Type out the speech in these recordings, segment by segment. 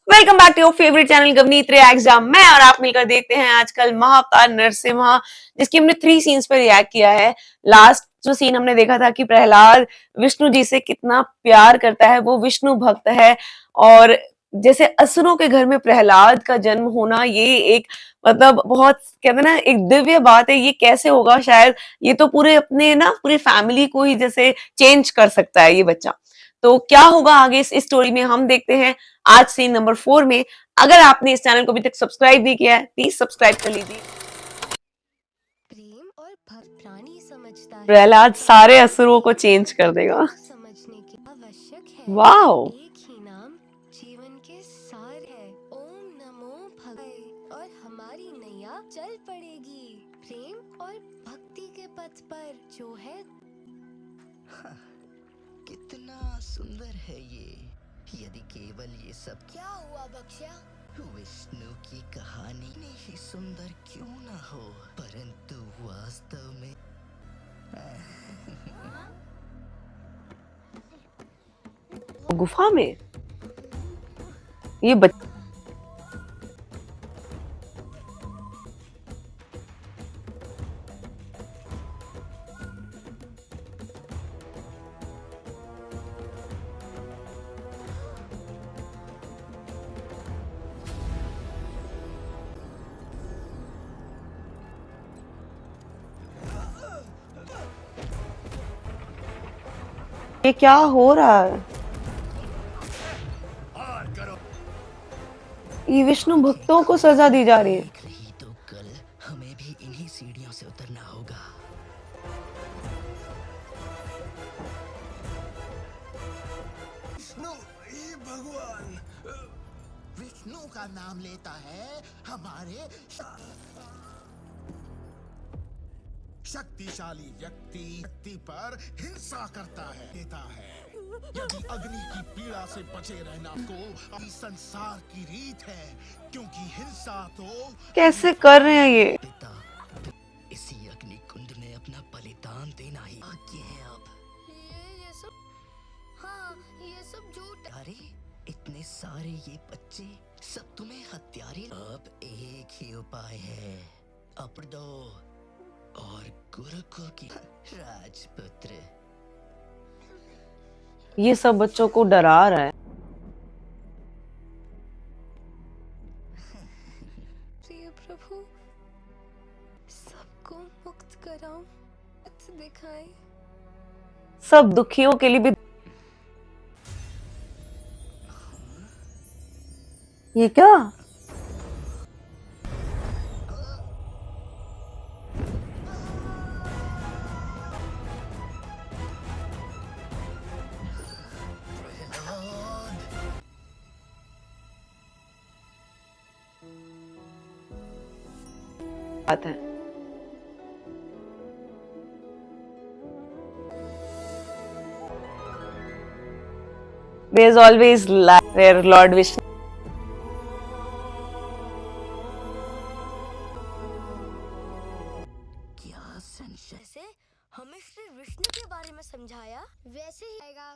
Welcome back to your favourite channel Gavneet reacts, जहां मैं और आप मिलकर देखते हैं आजकल महाअवतार नरसिम्हा, जिसकी हमने 3 सीन्स पे रिएक्ट किया है। लास्ट जो सीन हमने देखा था कि प्रहलाद विष्णु जी से कितना प्यार करता है, वो विष्णु भक्त है। और जैसे असुरों के घर में प्रहलाद का जन्म होना, ये एक मतलब बहुत कहते हैं ना, एक दिव्य बात है। ये कैसे होगा? शायद ये तो पूरे अपने ना पूरी फैमिली को ही जैसे चेंज कर सकता है ये बच्चा। तो क्या होगा आगे इस स्टोरी में, हम देखते हैं आज सीन नंबर 4 में। अगर आपने इस चैनल को अभी तक सब्सक्राइब नहीं किया है, प्लीज सब्सक्राइब कर लीजिए। प्रेम और भक्त प्राणी समझता है। प्रहलाद सारे असुरों को चेंज कर देगा। समझने की आवश्यक है। वाओ, एक ही नाम जीवन के सार है। ओम नमो भगवान और हमारी नैया चल पड़ेगी प्रेम और भक्ति के पथ पर जो है। कितना सुंदर है ये। यदि केवल ये सब क्या हुआ बख्शिया? विष्णु की कहानी इतनी ही सुंदर क्यों ना हो, परंतु वास्तव में गुफा में ये बच्चा ये क्या हो रहा है? ये विष्णु भक्तों को सजा दी जा रही है। देख रही तो कल हमें भी इन्हीं सीढ़ियों से उतरना होगा। विष्णु, ये भगवान विष्णु का नाम लेता है, हमारे शक्तिशाली व्यक्ति पर हिंसा करता है, देता है। यदि अग्नि की पीड़ा से बचे रहना को इस संसार की रीत है, क्योंकि हिंसा तो कैसे कर रहे हैं ये? पिता, इसी अग्नि कुंड में अपना बलिदान देना ही भाग्य है। अब ये सब, हाँ ये सब झूठ। अरे इतने सारे ये बच्चे सब तुम्हें हत्यारे। अब एक ही उपाय है, अपडो और गुरुकुल की राजपुत्र। ये सब बच्चों को डरा रहा है। प्रिय प्रभु, सबको मुक्त कराओ, पथ दिखाए। सब दुखियों के लिए भी। ये क्या? बात है। There is always light where Lord Vishnu. क्या संशय? जैसे हमें श्री विष्णु के बारे में समझाया वैसे ही आएगा।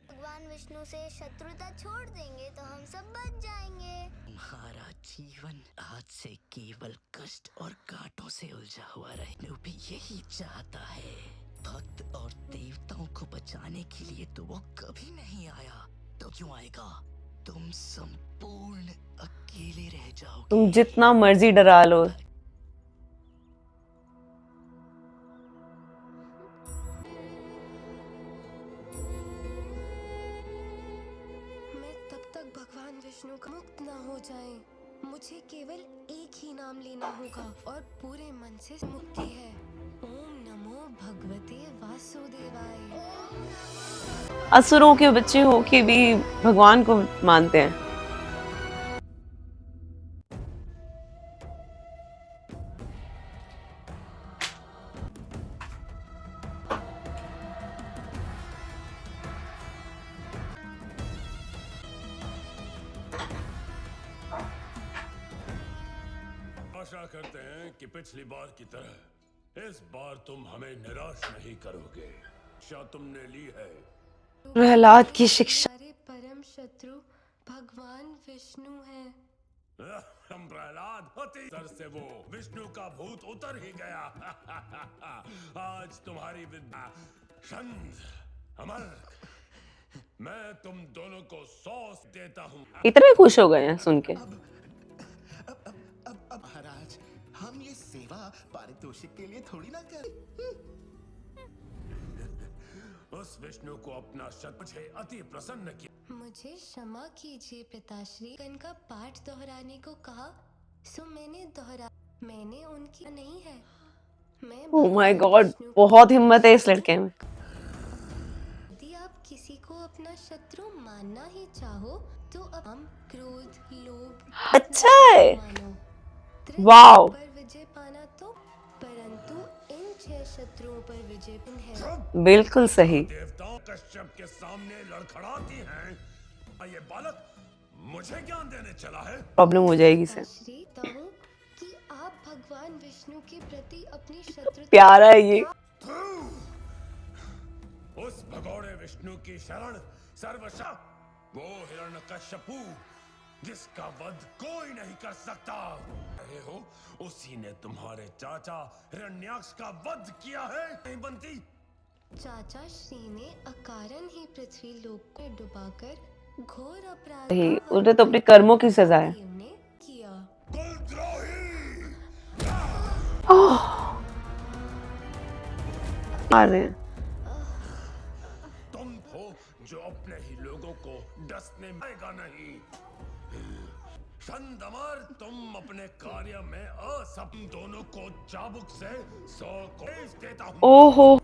भगवान विष्णु से शत्रुता छोड़ देंगे तो हम सब बच जाएंगे। तुम्हारा जीवन आज से केवल कष्ट और कांटों से उलझा हुआ रहे। विष्णु भी यही चाहता है। भक्त और देवताओं को बचाने के लिए तो वो कभी नहीं आया, तो क्यों आएगा? तुम संपूर्ण अकेले रह जाओगे। तुम जितना मर्जी डरा लो, मैं तब तक भगवान विष्णु का मुक्त ना हो जाए। मुझे केवल एक ही नाम लेना होगा और पूरे मन से मुक्ति है। ओम नमो भगवते वासुदेवाय। असुरों के बच्चे होके भी भगवान को मानते हैं। आशा करते हैं कि पिछली बार की तरह इस बार तुम हमें निराश नहीं करोगे। शिक्षा तुमने ली है। प्रहलाद की शिक्षा। हमारे परम शत्रु भगवान विष्णु है। हम प्रहलाद होती सर से वो विष्णु का भूत उतर ही गया। आज तुम्हारी विद्या छंद अमर, मैं तुम दोनों को 100 देता हूँ। इतने खुश हो गए हैं सुन के। अब महाराज, हम ये सेवा पारितोषिक के लिए थोड़ी ना कर। उस विष्णु को अपना शत मुझे अति प्रसन्न किया। मुझे क्षमा कीजिए पिताश्री, का पाठ दोहराने को कहा सो मैंने दोहरा। मैंने उनकी नहीं है। मैं ओह माय भगवान गॉड, विष्णु बहुत हिम्मत है इस लड़के में। यदि आप किसी को अपना शत्रु मानना ही चाहो तो काम, क्रोध, लोभ अच्छा है। मानो। वाओ। पर विजय पाना तो, परंतु इन 6 शत्रुओं पर विजय है। बिल्कुल सही। देवताओं कश्यप के सामने लड़खड़ाती हैं। ये बालक मुझे ज्ञान देने चला है। प्रॉब्लम हो जाएगी इसे। पिताश्री, कहूं कि आप भगवान विष्णु के प्रति अपनी शत्रु प्यारा है ये। उस भगोड़े विष्णु की शरण सर्वशा वो हिरण्यकश्यपु जिसका वध कोई नहीं कर सकता। रहे हो, उसी ने तुम्हारे चाचा हिरण्याक्ष का वध किया है। नहीं बनती। चाचा श्री ने अकारण ही पृथ्वी लोक में डुबाकर घोर अपराध सही, का उन्हें तो अपने कर्मों की सजा है। देव ने किया। कुलद्रोही। आ रहे हैं। तुम हो जो अपने ही लोगों को डसने आएगा नहीं। संदमर, तुम अपने कार्य में असफल। दोनों को चाबुक से 100 को भेज देता हूँ। ओहो,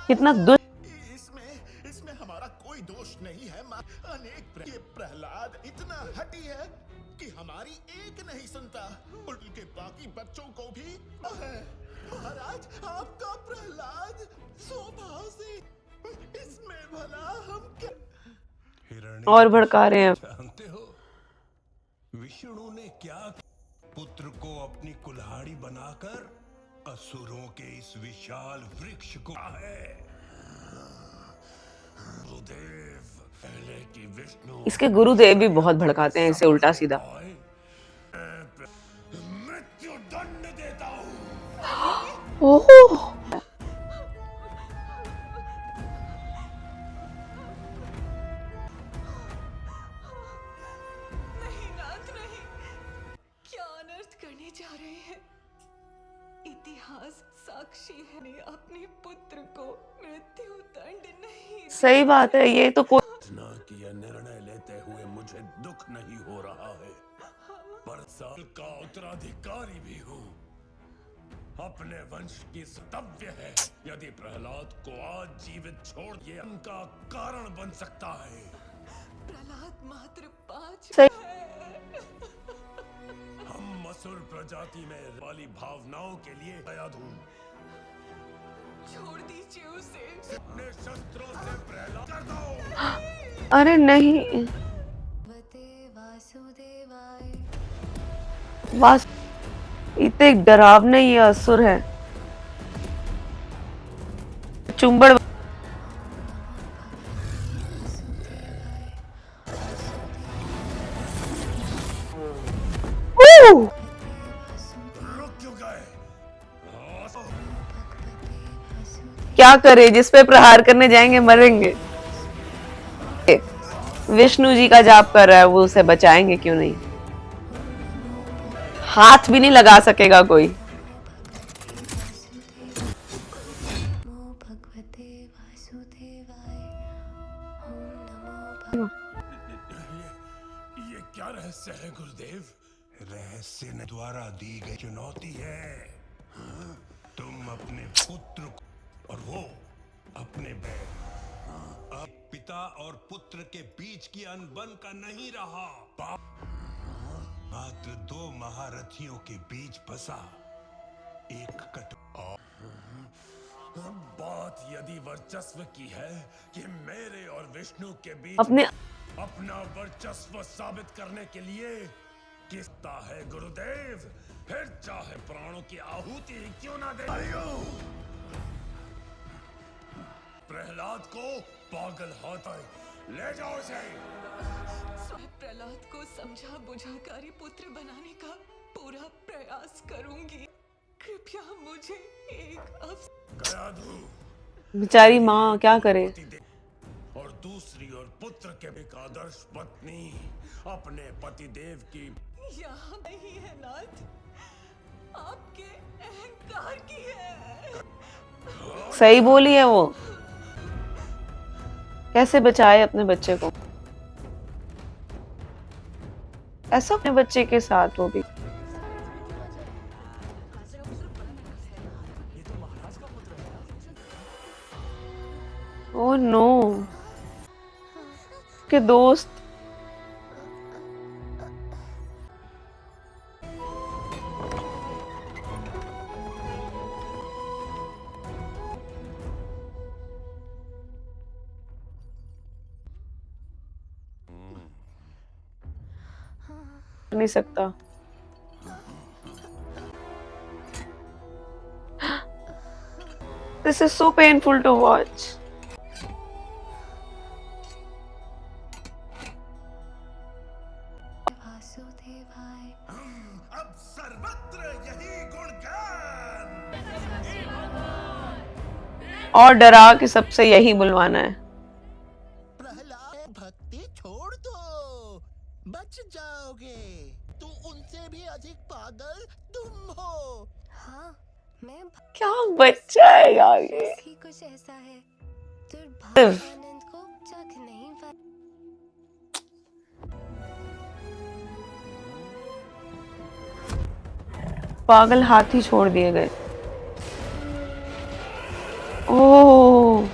कितना दुष्ट। इसमें हमारा कोई दोष नहीं है। ये प्रहलाद इतना हठी है कि हमारी एक नहीं सुनता, उनके बाकी बच्चों को भी है। महाराज, आपका प्रहलाद स्वभाव से, इसमें भला हम क्या। और भड़का रहे हैं। जानते हो विष्णु ने क्या? पुत्र को अपनी कुल्हाड़ी बनाकर असुरों के इस विशाल वृक्ष को है। गुरुदेव, पहले की विष्णु इसके गुरुदेव भी बहुत भड़काते हैं इसे उल्टा सीधा। मृत्यु दंड देता हूँ। ओहो, नहीं नाथ नहीं, क्या अनर्थ करने जा रहे हैं? इतिहास साक्षी है, ने अपने पुत्र को मृत्यु दंड नहीं। सही बात है। ये तो कोई इतना कि यह निर्णय लेते हुए मुझे दुख नहीं हो रहा है, पर साल का उत्तराधिकारी भी हूँ। अपने वंश की कर्तव्य है। यदि प्रहलाद को आज जीवित छोड़, ये उनका कारण बन सकता है। प्रहलाद मात्र 5 सही। हम असुर प्रजाति में वाली भावनाओं के लिए आयाद हूँ। छोड़ दीजिए उसे। अपने शस्त्रों से प्रहलाद कर दो। अरे नहीं, वते वासुदेवाय। बस इतने डरावने ये असुर है। चुंबड़। रुक क्यों गए? क्या करे, जिस पे प्रहार करने जाएंगे मरेंगे। विष्णु जी का जाप कर रहा है, वो उसे बचाएंगे क्यों नहीं। हाथ भी नहीं लगा सकेगा कोई। नमो भगवते वासुदेवाय। ओम नमो ये क्या रहस्य है गुरुदेव? रहस्य ने द्वारा दी गई चुनौती है। तुम अपने पुत्र को और वो अपने पिता और पुत्र के बीच की अनबन का नहीं रहा, मात्र 2 महारथियों के बीच बसा एक बात यदि वर्चस्व की है कि मेरे और विष्णु के बीच अपने अपना वर्चस्व साबित करने के लिए किसता है गुरुदेव, फिर चाहे प्राणों की आहुति क्यों ना दे। प्रहलाद को पागल हाथ ले जाओ इसे। प्रहलाद को समझा बुझाकारी पुत्र बनाने का पूरा प्रयास करूंगी। कृपया मुझे एक अवसर। गयाधु बेचारी माँ क्या करे। और दूसरी और पुत्र के एक आदर्श पत्नी अपने पतिदेव की यहाँ नहीं है नाथ, आपके अहंकार की है। सही बोली है वो। कैसे बचाए अपने बच्चे को, ऐसा अपने बच्चे के साथ वो भी। ओह नो, के दोस्त। नहीं सकता। This is so painful to watch. वासुदेवाय। अब सर्वत्र यही गुणगान। और डरा के सबसे यही बुलवाना है। प्रहलाद, भक्ति छोड़ दो, बच जाओगे। तू उनसे भी अधिक पागल तुम हो। हाँ, मैं क्या बच्चा है यार ये। ही कुछ ऐसा है, दुर्भाग्य आनंद को चख नहीं पा। पागल हाथी छोड़ दिए गए। ओह,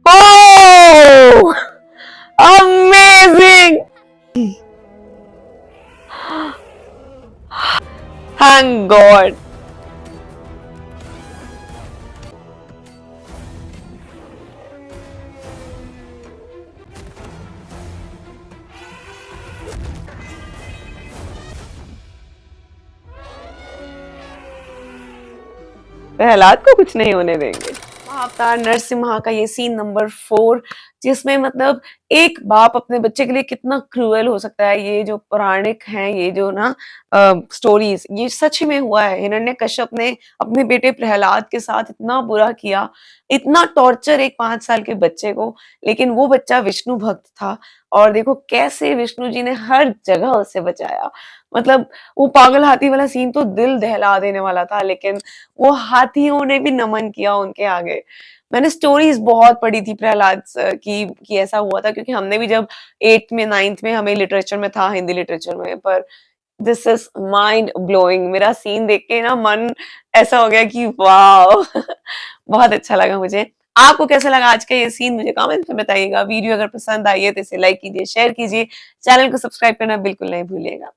oh, amazing! Thank God. Prahlad को कुछ नहीं होने देंगे। महाअवतार नरसिम्हा का ये सीन नंबर 4, जिसमें मतलब एक बाप अपने बच्चे के लिए कितना क्रूएल हो सकता है। ये जो पौराणिक हैं, ये जो ना स्टोरीज, ये सच में हुआ है। हिरण्यकश्यप ने अपने बेटे प्रहलाद के साथ इतना बुरा किया, इतना टॉर्चर एक 5 साल के बच्चे को, लेकिन वो बच्चा विष्णु भक्त था। और देखो कैसे विष्णु जी ने हर जगह उसे बचाया। मतलब वो पागल हाथी वाला सीन तो दिल दहला देने वाला था, लेकिन वो हाथियों ने भी नमन किया उनके आगे। मैंने स्टोरीज बहुत पढ़ी थी प्रहलाद की ऐसा हुआ था, क्योंकि हमने भी जब 8th में 9th में हमें लिटरेचर में था, हिंदी लिटरेचर में। पर दिस इज माइंड ब्लोइंग। मेरा सीन देख के ना मन ऐसा हो गया कि वाह बहुत अच्छा लगा मुझे। आपको कैसा लगा आज का ये सीन, मुझे कमेंट में बताइएगा। वीडियो अगर पसंद आई है तो इसे लाइक कीजिए, शेयर कीजिए, चैनल को सब्सक्राइब करना बिल्कुल नहीं भूलिएगा।